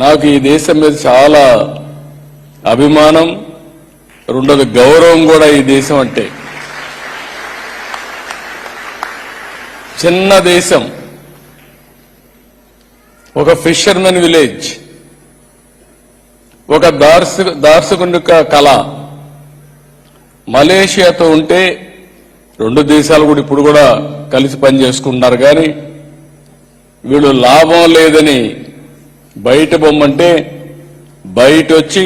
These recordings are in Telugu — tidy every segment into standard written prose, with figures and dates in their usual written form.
నాకు ఈ దేశం మీద చాలా అభిమానం, రెండోది గౌరవం కూడా. ఈ దేశం అంటే చిన్న దేశం, ఒక ఫిషర్మెన్ విలేజ్, ఒక దార్శకుని కళ. మలేషియాతో ఉంటే రెండు దేశాలు కూడా ఇప్పుడు కూడా కలిసి పనిచేసుకుంటున్నారు. కానీ వీళ్ళు లాభం లేదని బయట బొమ్మంటే బయట వచ్చి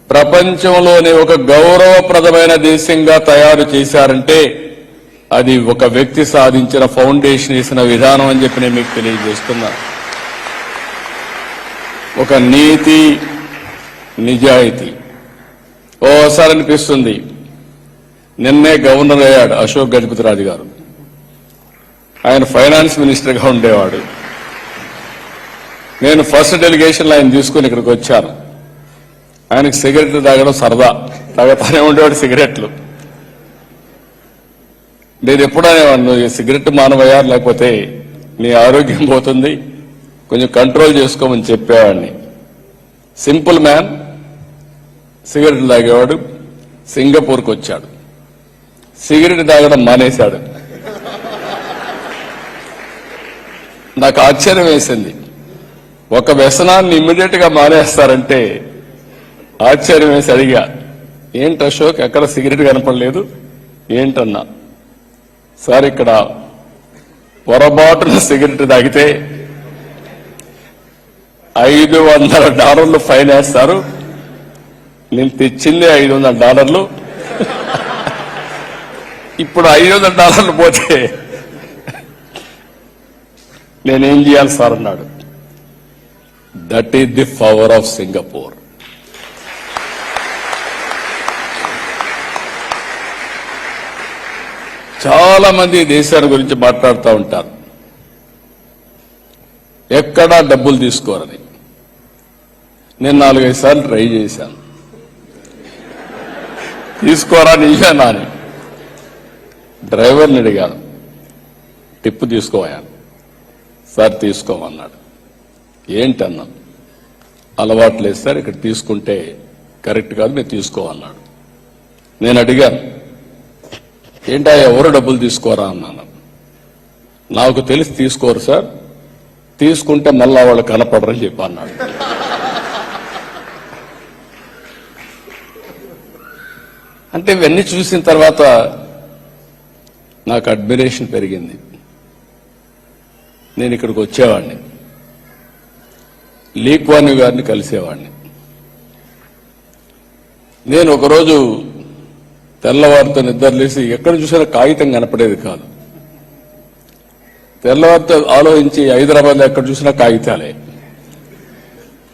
ప్రపంచంలోనే ఒక గౌరవప్రదమైన దేశంగా తయారు చేశారంటే అది ఒక వ్యక్తి సాధించిన ఫౌండేషన్ వేసిన విధానం అని చెప్పి నేను మీకు తెలియజేస్తున్నా. ఒక నీతి, నిజాయితీ. ఓసారి అనిపిస్తుంది, నిన్నే గవర్నర్ అయ్యాడు అశోక్ గజపతిరాజు గారు. ఆయన ఫైనాన్స్ మినిస్టర్గా ఉండేవాడు. నేను ఫస్ట్ డెలిగేషన్లో ఆయన తీసుకుని ఇక్కడికి వచ్చాను. ఆయనకు సిగరెట్లు తాగడం సరదా, తాగుతానే ఉండేవాడు సిగరెట్లు. నేను ఎప్పుడనేవాడు, సిగరెట్ మానవయ్యా, లేకపోతే నీ ఆరోగ్యం పోతుంది, కొంచెం కంట్రోల్ చేసుకోమని చెప్పేవాడిని. సింపుల్ మ్యాన్, సిగరెట్లు తాగేవాడు. సింగపూర్కి వచ్చాడు, సిగరెట్ తాగడం మానేశాడు. నాకు ఆశ్చర్యం వేసింది. ఒక వ్యసనాన్ని ఇమ్మీడియట్ గా మానేస్తారంటే ఆశ్చర్యం వేసి అడిగా, ఏంటి అశోక్, ఎక్కడ సిగరెట్ కనపడలేదు ఏంటన్నా. సార్, ఇక్కడ పొరపాటున సిగరెట్ తాగితే $500 ఫైన్ వేస్తారు. నేను తెచ్చింది $500. ఇప్పుడు $500 పోతే నేనేం చేయాలి సార్ అన్నాడు. That is the power of Singapore. చాలా మంది దేశాల గురించి మాట్లాడుతూ ఉంటారు, ఎక్కడా డబ్బులు తీసుకోరని. నేను 4-5 సార్లు ట్రై చేశాను, తీసుకోరా నీవే నాని. డ్రైవర్ని అడిగాను, టిప్పు తీసుకోవాను. సార్ తీసుకోమన్నాడు. ఏంటన్నా, అలవాటు లేదు సార్, ఇక్కడ తీసుకుంటే కరెక్ట్ కాదు, మీరు తీసుకోమన్నాడు. నేను అడిగాను, ఏంటా ఎవరు డబ్బులు తీసుకోరా అన్నాను. నాకు తెలిసి తీసుకోరు సార్, తీసుకుంటే మళ్ళా వాళ్ళు కనపడరని చెప్పి అన్నాడు. అంటే ఇవన్నీ చూసిన తర్వాత నాకు అడ్మిరేషన్ పెరిగింది. నేను ఇక్కడికి వచ్చేవాడిని, లీ కువాన్ యూ గారిని కలిసేవాడిని. నేను ఒకరోజు తెల్లవారితో నిద్రలేసి ఎక్కడ చూసినా కాగితం కనపడేది కాదు. తెల్లవారితో ఆలోచించి హైదరాబాద్లో ఎక్కడ చూసినా కాగితాలే.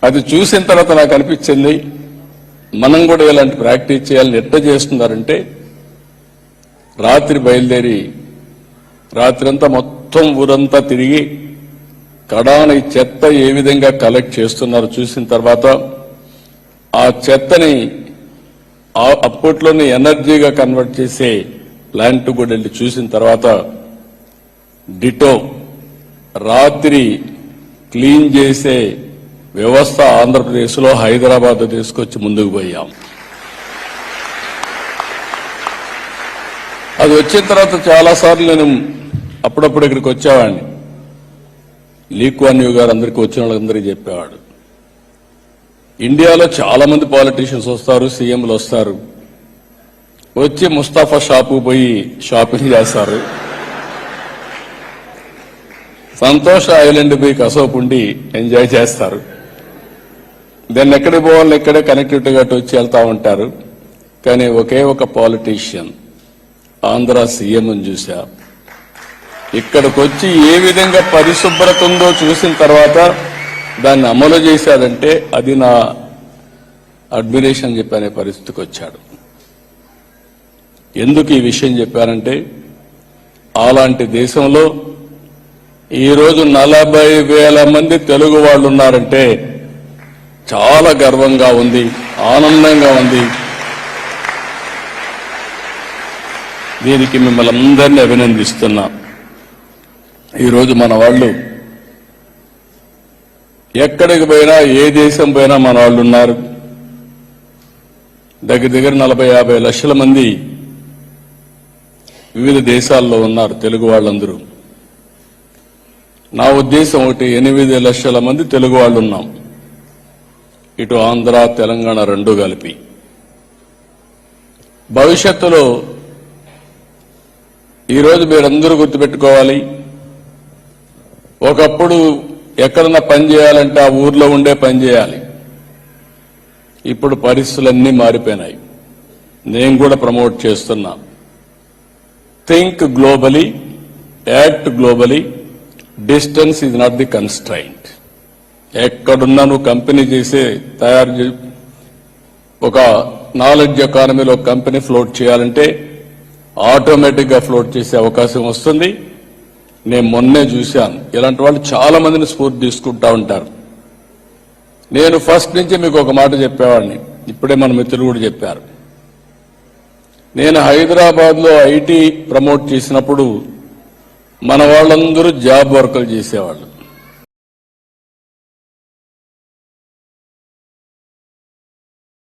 అది చూసిన తర్వాత నాకు అనిపించింది, మనం కూడా ఇలాంటి ప్రాక్టీస్ చేయాలని. ఎట్లా చేస్తున్నారంటే, రాత్రి బయలుదేరి రాత్రంతా మొత్తం ఊరంతా తిరిగి కడాన ఈ చెత్త ఏ విధంగా కలెక్ట్ చేస్తున్నారో చూసిన తర్వాత ఆ చెత్తని అప్పట్లోనే ఎనర్జీగా కన్వర్ట్ చేసే ప్లాంట్ కూడా వెళ్ళి చూసిన తర్వాత డిటో రాత్రి క్లీన్ చేసే వ్యవస్థ ఆంధ్రప్రదేశ్లో హైదరాబాద్ తీసుకొచ్చి ముందుకు పోయాం. అది వచ్చిన తర్వాత చాలాసార్లు నేను అప్పుడప్పుడు ఇక్కడికి వచ్చేవాడిని. లీ కువాన్ యూ గారు అందరికీ వచ్చిన వాళ్ళందరికీ చెప్పేవాడు, ఇండియాలో చాలా మంది పాలిటీషియన్స్ వస్తారు, సీఎంలు వస్తారు, వచ్చి ముస్తాఫా షాపు పోయి షాపింగ్ చేస్తారు, సంతోష్ ఐలాండ్ పోయి కసోపు ఉండి ఎంజాయ్ చేస్తారు, దాన్ని ఎక్కడికి పోవాలని ఇక్కడే కనెక్టివిటీగా వచ్చి వెళ్తా ఉంటారు. కానీ ఒకే ఒక పాలిటీషియన్ ఆంధ్ర సీఎం అని చూసా. ఇక్కడికి వచ్చి ఏ విధంగా పరిశుభ్రత ఉందో చూసిన తర్వాత దాన్ని అమలు చేశాడంటే అది నా అడ్మిరేషన్ చెప్పనే పరిస్థితికి వచ్చాడు. ఎందుకు ఈ విషయం చెప్పానంటే, అలాంటి దేశంలో ఈరోజు 40,000 మంది తెలుగు వాళ్ళు ఉన్నారంటే చాలా గర్వంగా ఉంది, ఆనందంగా ఉంది. దీనికి మిమ్మల్ని అందరినీ అభినందిస్తున్నా. ఈరోజు మన వాళ్ళు ఎక్కడికి పోయినా ఏ దేశం పోయినా మన వాళ్ళు ఉన్నారు. దగ్గర దగ్గర 40-50 లక్షల మంది వివిధ దేశాల్లో ఉన్నారు తెలుగు వాళ్ళందరూ. నా ఉద్దేశం ఒకటి, 8 లక్షల మంది తెలుగు వాళ్ళు ఉన్నాం, ఇటు ఆంధ్ర తెలంగాణ రెండు కలిపి. భవిష్యత్తులో ఈరోజు మీరందరూ గుర్తుపెట్టుకోవాలి, ఒకప్పుడు ఎక్కడన్నా పని చేయాలంటే ఆ ఊర్లో ఉండే పని చేయాలి. ఇప్పుడు పరిస్థితులన్నీ మారిపోయినాయి. నేను కూడా ప్రమోట్ చేస్తున్నా, think globally, act globally, distance is not the constraint. ఎక్కడున్నా నువ్వు కంపెనీ తయారు ఒక నాలెడ్జ్ ఎకానమీలో కంపెనీ ఫ్లోట్ చేయాలంటే ఆటోమేటిక్ గా ఫ్లోట్ చేసే అవకాశం వస్తుంది. నేను మొన్నే చూశాను, ఇలాంటి వాళ్ళు చాలా మందిని స్ఫూర్తి తీసుకుంటా ఉంటారు. నేను ఫస్ట్ నుంచి మీకు ఒక మాట చెప్పేవాడిని, ఇప్పుడే మన మిత్రులు కూడా చెప్పారు. నేను హైదరాబాద్ లో ఐటీ ప్రమోట్ చేసినప్పుడు మన వాళ్ళందరూ జాబ్ వర్కులు చేసేవాళ్ళు.